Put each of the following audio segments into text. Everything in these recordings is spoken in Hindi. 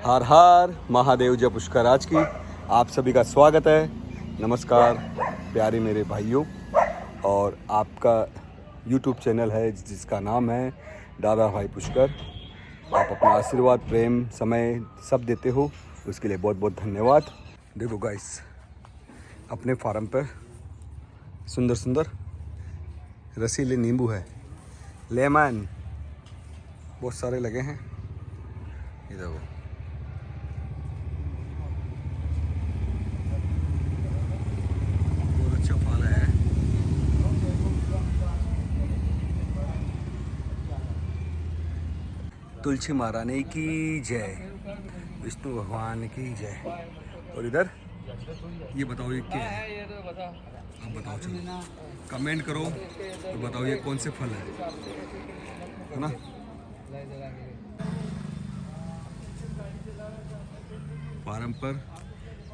हर हर महादेव जय पुष्कर आज की आप सभी का स्वागत है। नमस्कार प्यारे मेरे भाइयों, और आपका YouTube चैनल है जिसका नाम है दादा भाई पुष्कर। आप अपना आशीर्वाद, प्रेम, समय सब देते हो, उसके लिए बहुत बहुत धन्यवाद। देखो गाइस, अपने फार्म पर सुंदर सुंदर रसीले नींबू है, लेमन बहुत सारे लगे हैं। ये देखो, बहुत अच्छा फल है। तुलसी महारानी की जय, विष्णु भगवान की जय। और इधर ये बताओ ये क्या है? आप बताओ, चलो कमेंट करो तो बताओ ये कौन से फल है ना। फार्म पर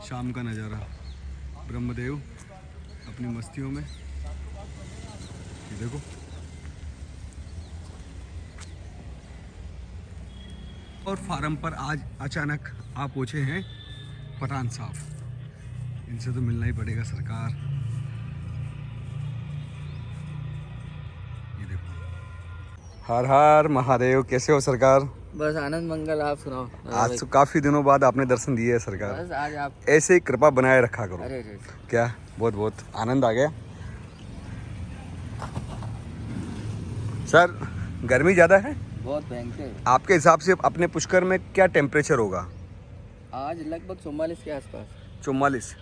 शाम का नज़ारा, ब्रह्मदेव अपनी मस्तियों में। ये देखो, और फार्म पर आज अचानक आप पहुंचे हैं पठान साहब। इनसे तो मिलना ही पड़ेगा सरकार। ये देखो, हर हर महादेव। कैसे हो सरकार? बस आनंद मंगल। आप सुनाओ। आज तो काफी दिनों बाद आपने दर्शन दिए है सरकार। बस आज आप ऐसे ही कृपा बनाए रखा करो। अरे क्या बहुत बहुत आनंद आ गया सर। गर्मी ज्यादा है बहुत भयंकर। आपके हिसाब से अपने पुष्कर में क्या टेम्परेचर होगा? आज लगभग 44 के आसपास। 44?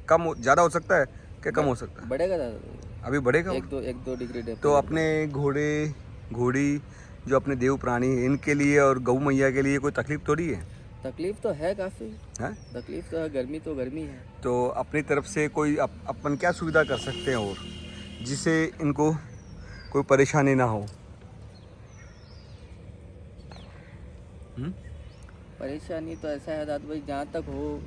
कम ज़्यादा हो सकता है क्या? कम हो सकता है? बढ़ेगा ज़्यादा, अभी बढ़ेगा। एक दो डिग्री डेप्थ। तो अपने घोड़े घोड़ी जो अपने देव प्राणी हैं, इनके लिए और गौ मैया के लिए कोई तकलीफ थोड़ी है? तकलीफ तो है काफ़ी है? तकलीफ तो है, गर्मी तो गर्मी है। तो अपनी तरफ से कोई अपन क्या सुविधा कर सकते हैं और जिससे इनको कोई परेशानी ना हो? परेशानी तो ऐसा है दादा भाई, जहाँ तक हो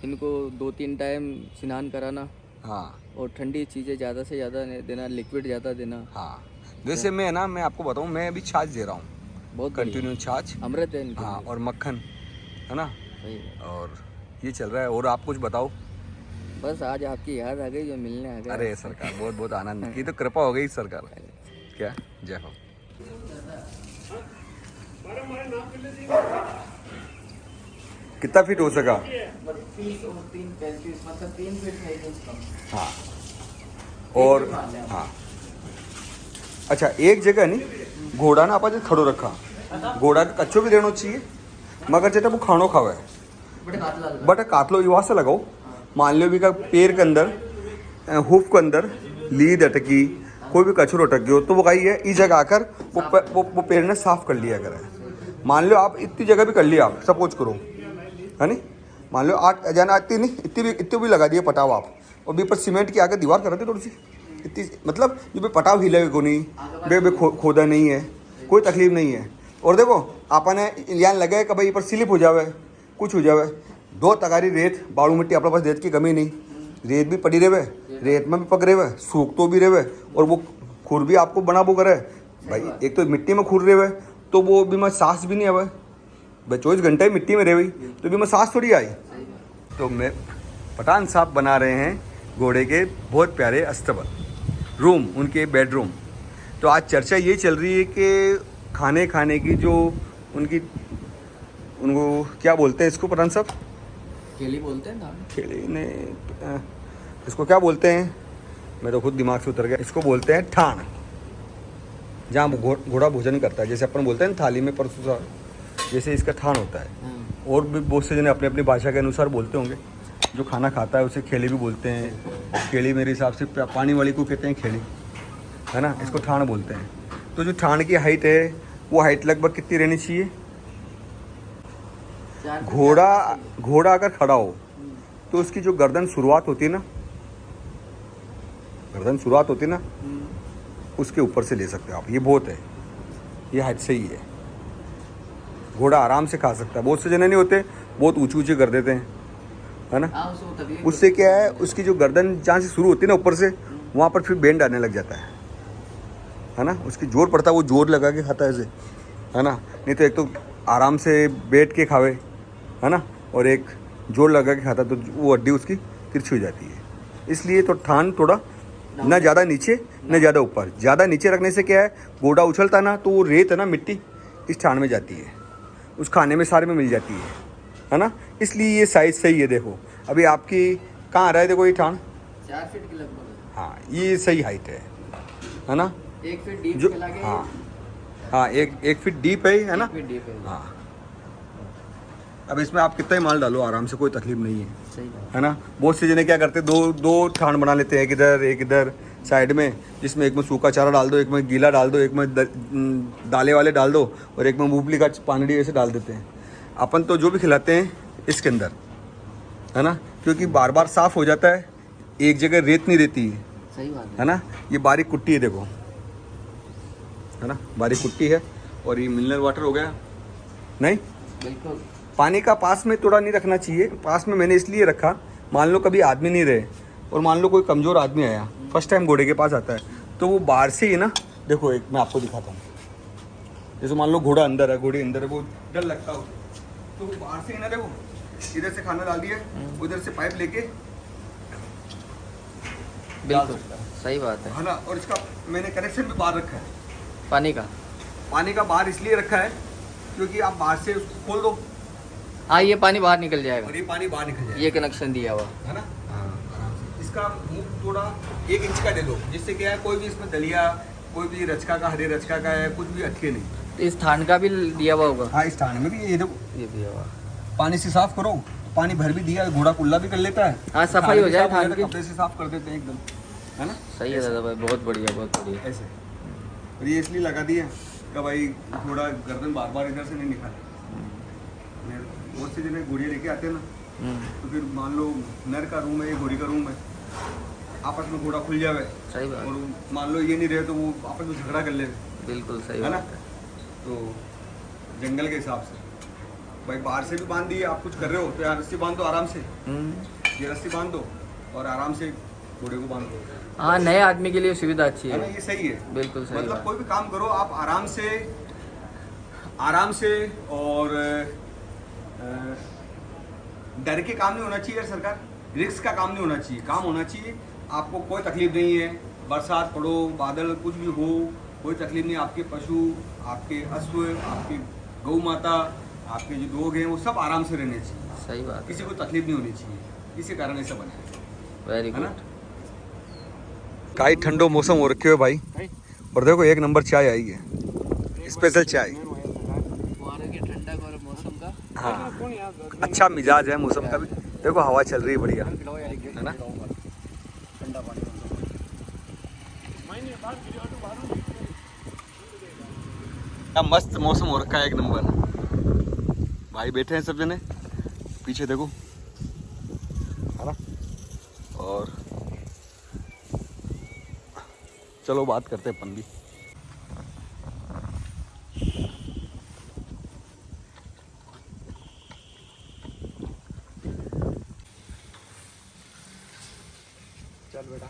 इनको 2-3 टाइम स्नान कराना। हाँ, और ठंडी चीज़ें ज़्यादा से ज़्यादा देना, लिक्विड ज़्यादा देना। हाँ। जैसे मैं आपको बताऊँ, मैं अभी छाछ दे रहा हूँ, बहुत कंटिन्यू छाछ। अमृत है इनके हाँ, लिए। और मक्खन है ना। सही है। और ये चल रहा है। और आप कुछ बताओ। बस आज आपकी याद आ गई, जो मिलने आ गए। अरे सरकार, बहुत बहुत आनंद की तो कृपा हो गई सरकार। क्या जय हो। कितना फीट हो सका? 32 और 3 35, मतलब 3 फीट है कम। हाँ, और हाँ अच्छा, एक जगह नहीं घोड़ा ना आपा खड़ो रखा, घोड़ा के कच्चो भी रहना चाहिए, मगर जेटा वो खानो खावे बट कातलो युवा से लगाओ। मान लो भी का पैर के अंदर, हुफ के अंदर लीद अटकी, कोई भी कचरो अटक गयो तो वो कही है इस जगह आकर वो पैर ने साफ कर लिया करे। मान लो आप इतनी जगह भी कर लिया, आप सपोज करो है नहीं, मान लो 8 जाना आती नहीं, इतनी भी लगा दिए पटाव आप, और भी पर सीमेंट की आगे दीवार कर रहे थे थोड़ी सी इतनी, मतलब जो भी पटाव हिले को नहीं, बे खोदा नहीं है, कोई तकलीफ नहीं है। और देखो आपने यहाँ लगे कि भाई पर स्लिप हो जावे, कुछ हो जावे, 2 तगारी रेत बालू मिट्टी, अपने पास रेत की कमी नहीं, रेत भी पड़ी रहे, रेत में भी पक रहे, सूख तो भी रहे, और वो खुर भी आपको बना वो करे भाई। एक तो मिट्टी में खुर रहे तो वो भी मैं सांस भी नहीं आवे भाई, 24 घंटे मिट्टी में रह गई तो भी मैं सांस थोड़ी आई। तो मैं पठान साहब बना रहे हैं घोड़े के बहुत प्यारे अस्तबल रूम, उनके बेडरूम। तो आज चर्चा ये चल रही है कि खाने की जो उनको क्या बोलते हैं इसको पठान साहब? खेली बोलते हैं ना। खेली ने इसको क्या बोलते हैं? मैं तो खुद दिमाग से उतर गया। इसको बोलते हैं ठाण, जहाँ घोड़ा भोजन करता है। जैसे अपन बोलते हैं थाली में परसों, जैसे इसका ठाण होता है। और भी बहुत से जने अपने अपनी भाषा के अनुसार बोलते होंगे। जो खाना खाता है उसे खेली भी बोलते हैं। खेली मेरे हिसाब से पानी वाली को कहते हैं खेली, है ना, इसको ठाण बोलते हैं। तो जो ठाण की हाइट है वो हाइट लगभग कितनी रहनी चाहिए? घोड़ा अगर खड़ा हो तो उसकी जो गर्दन शुरुआत होती है ना, उसके ऊपर से ले सकते हो आप। ये बहुत है, ये हाइट सही है। घोड़ा आराम से खा सकता है। बहुत से जने नहीं होते, बहुत ऊंचे कर देते हैं, है ना। उससे क्या है, उसकी जो गर्दन जहाँ से शुरू होती है ना ऊपर से, वहाँ पर फिर बेंड आने लग जाता है ना। उसकी जोर पड़ता है, वो जोर लगा के खाता है ऐसे, है ना। नहीं तो एक तो आराम से बैठ के खावे, है ना, और एक जोर लगा के खाता तो वो हड्डी उसकी तिरछी हो जाती है। इसलिए तो थान थोड़ा ना ज़्यादा नीचे न ज़्यादा ऊपर। ज़्यादा नीचे रखने से क्या है, गोड़ा उछलता ना तो वो रेत है ना, मिट्टी इस थान में जाती है, उस खाने में सारे में मिल जाती है ना। इसलिए ये साइज़ सही है। देखो अभी आपकी कहाँ आ रहा है, देखो ये थान 4 फीट के लगभग। हाँ ये सही हाइट है ना। 1 फीट डीप जो के लगे। हाँ एक फीट डीप है ना। 1 फीट डीप है। हाँ अब इसमें आप कितना ही माल डालो आराम से, कोई तकलीफ नहीं है, सही बात है ना। बहुत से जने क्या करते हैं, दो ठान बना लेते हैं, एक इधर साइड में, जिसमें एक में सूखा चारा डाल दो, एक में गीला डाल दो, एक में दाले वाले डाल दो, और एक में मूंगफली का पानड़ी ऐसे डाल देते हैं। अपन तो जो भी खिलाते हैं इसके अंदर, है ना, क्योंकि बार बार साफ़ हो जाता है, एक जगह रेत नहीं रहती है, सही बात है ना। ये बारीक कुट्टी है देखो, है ना, बारीक कुट्टी है। और ये मिनरल वाटर हो गया, नहीं बिल्कुल। पानी का पास में थोड़ा नहीं रखना चाहिए। पास में मैंने इसलिए रखा, मान लो कभी आदमी नहीं रहे और मान लो कोई कमज़ोर आदमी आया, फर्स्ट टाइम घोड़े के पास आता है, तो वो बाहर से ही ना, देखो एक मैं आपको दिखाता हूँ, जैसे मान लो घोड़ा अंदर है, घोड़ी अंदर है, वो डर लगता हो तो वो बाहर से ही ना, देखो इधर से खाना डाल दिया, उधर से पाइप लेके बिल्कुल सही बात है। है ना। और इसका मैंने कनेक्शन भी बाहर रखा है, पानी का बाहर इसलिए रखा है क्योंकि आप बाहर से उसको खोल दो हाँ, ये पानी बाहर निकल जाएगा। और ये पानी बाहर निकल जाएगा, ये कनेक्शन दिया हुआ है ना। आराम से इसका मुंह थोड़ा 1 इंच का दे दो, जिससे क्या है कोई भी इसमें दलिया, कोई भी रचका का, हरे रचका का है, कुछ भी अटके नहीं। तो इस थान का भी दिया हुआ होगा। हाँ इस थाने में भी ये देखो, ये दिया हुआ। पानी से साफ करो, पानी भर भी दिया, घोड़ा कुल्ला भी कर लेता है। हाँ, सफाई हो जाए थान की। कपड़े से साफ कर देते हैं एकदम, है ना। सही है दादा भाई, बहुत बढ़िया बहुत बढ़िया। ऐसे और ये इसलिए लगा दिया कि भाई थोड़ा गर्दन बार बार इधर से नहीं निकाले। बहुत से जने घोड़िया लेके आते हैं ना, तो फिर मान लो नर का रूम है, घोड़ी का रूम है, आपस में घोड़ा खुल जावे, सही बात। और मान लो ये नहीं रहे तो वो आपस में झगड़ा कर ले, बिल्कुल सही है ना। बात है। तो जंगल के हिसाब से भाई बाहर से भी बांध दिए, आप कुछ कर रहे हो तो यार रस्सी बांध दो आराम से, ये रस्सी बांध दो और आराम से घोड़े को बांध दो। हाँ, नए आदमी के लिए सुविधा अच्छी है ना, है। ये सही है। बिल्कुल सही मतलब बात। कोई भी काम करो आप आराम से और डर के काम नहीं होना चाहिए यार। सरकार रिस्क का काम नहीं होना चाहिए, काम होना चाहिए आपको, कोई तकलीफ नहीं है, बरसात पड़ो, बादल कुछ भी हो, कोई तकलीफ नहीं। आपके पशु, आपके अश्व, आपकी गौ माता, आपके जो लोग हैं वो सब आराम से रहने चाहिए, सही बात है। किसी को तकलीफ नहीं होनी चाहिए, इसी कारण ऐसा बना वेरी है ना। गुड। काई ठंडो मौसम हो रखे हो भाई, और देखो 1 नंबर चाय आई है, स्पेशल चाय। ठंडक और मौसम का हाँ अच्छा मिजाज है मौसम का भी, देखो हवा चल रही है बढ़िया, है ना। क्या मस्त मौसम हो रखा है, 1 नंबर। भाई बैठे हैं सब जने, पीछे देखो, है ना। और चलो बात करते हैं अपन भी। चल बेटा,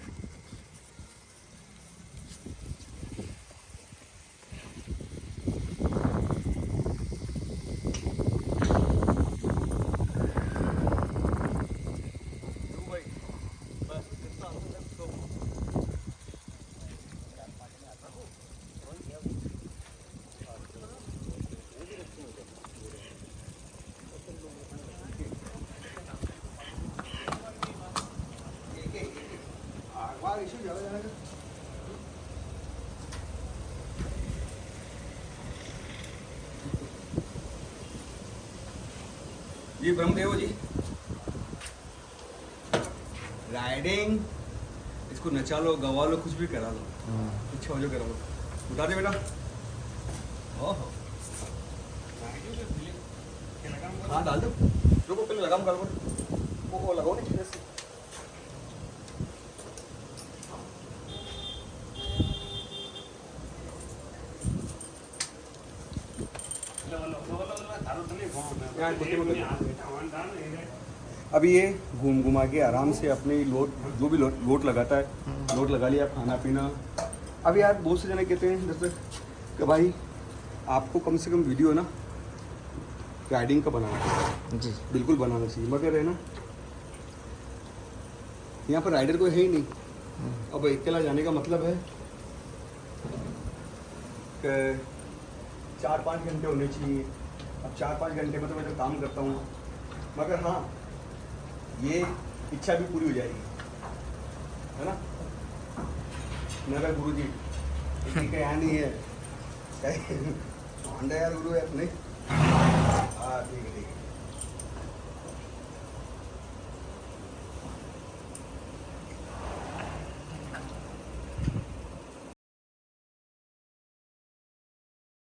जी ब्रह्मदेव जी, राइडिंग इसको नचा लो, गवा लो, कुछ भी करा लो, इच्छा हो जो करा लो। उठा दे बेटा। ओहो हाँ डाल दो, रुको पहले लगाम कर लो, वो लगाओ नहीं से। अभी ये घूम घुमा के आराम से अपनी लोट, जो भी लोट लगाता है लोट लगा लिया, खाना पीना। अभी यार बहुत से जने कहते हैं जैसे कि भाई आपको कम से कम वीडियो ना राइडिंग का बनाना चाहिए, जी बिल्कुल बनाना चाहिए, मगर है ना यहाँ पर राइडर कोई है ही नहीं। अब अकेला जाने का मतलब है कि 4-5 घंटे होने चाहिए। अब 4-5 घंटे में तो मैं तो काम करता हूँ, मगर हाँ ये इच्छा भी पूरी हो जाएगी, है ना। नगर गुरु जी किसी का यहाँ नहीं है, हाँ यार गुरु है नहीं। हाँ ठीक है ठीक है।